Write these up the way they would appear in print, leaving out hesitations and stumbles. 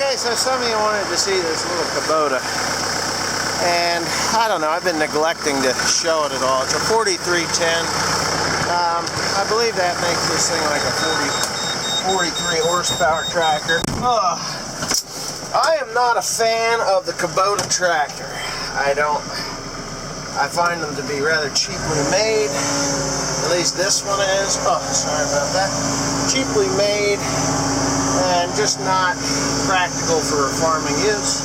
Okay, so some of you wanted to see this little Kubota, and I don't know, I've been neglecting to show it at all. It's a 4310. I believe that makes this thing like a 43 horsepower tractor. I am not a fan of the Kubota tractor. I find them to be rather cheaply made. At least this one is. Oh, sorry about that. Cheaply made and just not practical for farming use.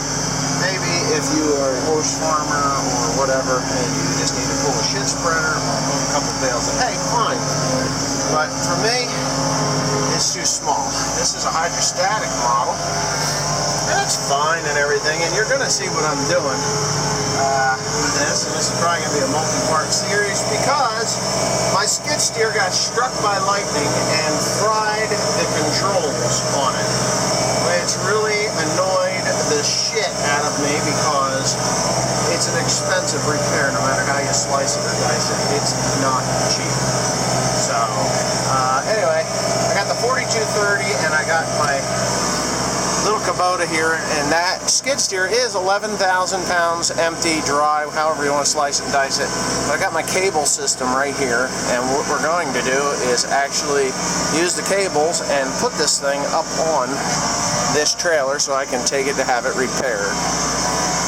Maybe if you are a horse farmer or whatever and you just need to pull a shit spreader or a couple bales of hay, fine. But for me, it's too small. This is a hydrostatic model. That's fine and everything, and you're going to see what I'm doing with this, and this is probably going to be a multi-part series because my skid steer got struck by lightning and fried the controls on it, which really annoyed the shit out of me because it's an expensive repair no matter how you slice it or dice it. It's not cheap. So, anyway, I got the 4230 and I got my little Kubota here, and that skid steer is 11,000 pounds empty, dry, however you want to slice and dice it. But I got my cable system right here, and what we're going to do is actually use the cables and put this thing up on this trailer so I can take it to have it repaired.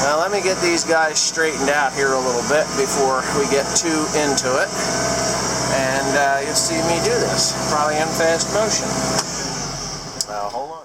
Now let me get these guys straightened out here a little bit before we get too into it, and you'll see me do this, probably in fast motion. Hold on.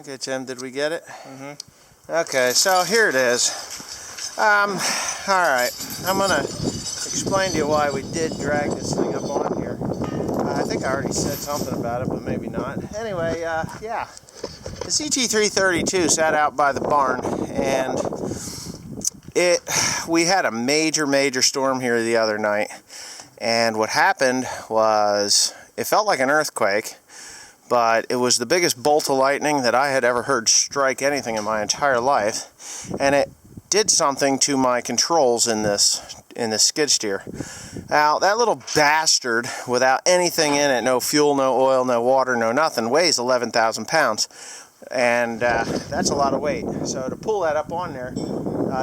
Okay, Tim, did we get it? Okay, so here it is. Alright, I'm going to explain to you why we did drag this thing up on here. I think I already said something about it, but maybe not. Anyway, yeah. The CT332 sat out by the barn, and we had a major storm here the other night. And what happened was, it felt like an earthquake, but it was the biggest bolt of lightning that I had ever heard strike anything in my entire life. And it did something to my controls in this skid steer. Now, that little bastard, without anything in it, no fuel, no oil, no water, no nothing, weighs 11,000 pounds. And that's a lot of weight. So to pull that up on there,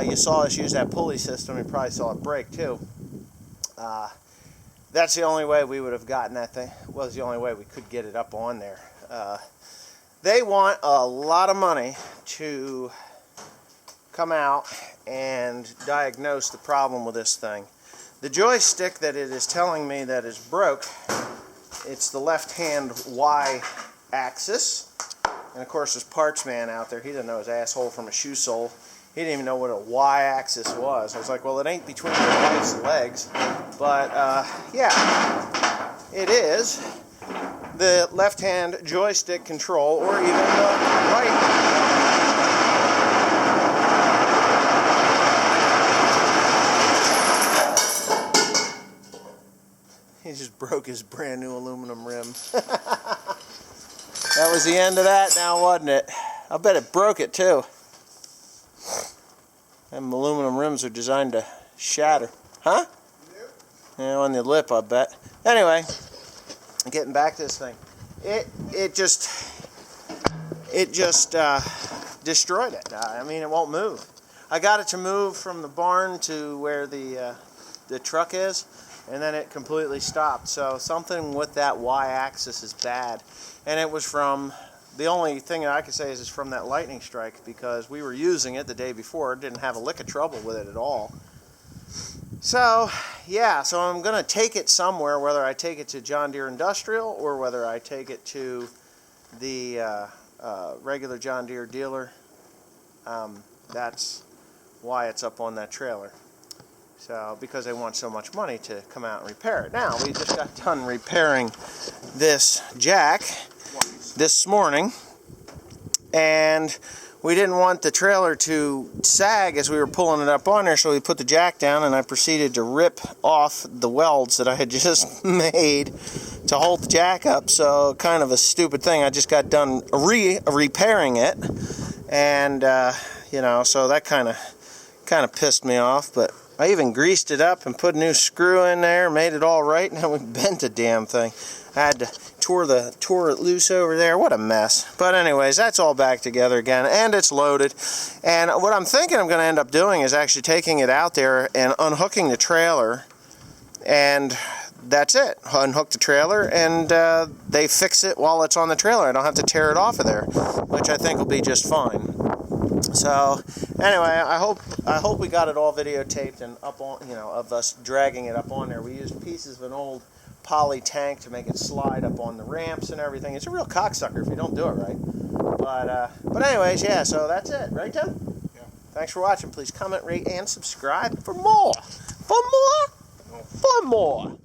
you saw us use that pulley system. You probably saw it break too. That's the only way we would have gotten that thing. Was the only way we could get it up on there. They want a lot of money to come out and diagnose the problem with this thing. The joystick that it is telling me that is broke, it's the left-hand Y axis. And of course, this parts man out there, he doesn't know his asshole from a shoe sole. He didn't even know what a Y axis was. I was like, well, it ain't between your wife's legs. But yeah, it is the left-hand joystick control, or even the right. He just broke his brand new aluminum rim. That was the end of that now, wasn't it? I bet it broke it too. Them aluminum rims are designed to shatter. Huh? Yeah, on the lip, I bet. Anyway, getting back to this thing. It just destroyed it. I mean, it won't move. I got it to move from the barn to where the truck is, and then it completely stopped. So something with that Y-axis is bad. And it was from, the only thing I can say is it's from that lightning strike, because we were using it the day before. Didn't have a lick of trouble with it at all. So, yeah, so I'm going to take it somewhere, whether I take it to John Deere Industrial or whether I take it to the regular John Deere dealer. That's why it's up on that trailer. So, because they want so much money to come out and repair it. Now, we just got done repairing this jack this morning, and we didn't want the trailer to sag as we were pulling it up on there, so we put the jack down, and I proceeded to rip off the welds that I had just made to hold the jack up. So, kind of a stupid thing. I just got done repairing it, and you know, so that kind of pissed me off. But I even greased it up and put a new screw in there, made it all right, and then we bent the damn thing. I had to tore it loose over there. What a mess. But anyways, that's all back together again, and it's loaded. And what I'm thinking I'm going to end up doing is actually taking it out there and unhooking the trailer, and that's it. Unhook the trailer, and they fix it while it's on the trailer. I don't have to tear it off of there, which I think will be just fine. So anyway, I hope we got it all videotaped and up on, you know, of us dragging it up on there. We used pieces of an old poly tank to make it slide up on the ramps and everything. It's a real cocksucker if you don't do it right. But anyways, yeah, so that's it. Right, Tim? Yeah. Thanks for watching. Please comment, rate, and subscribe for more. For more.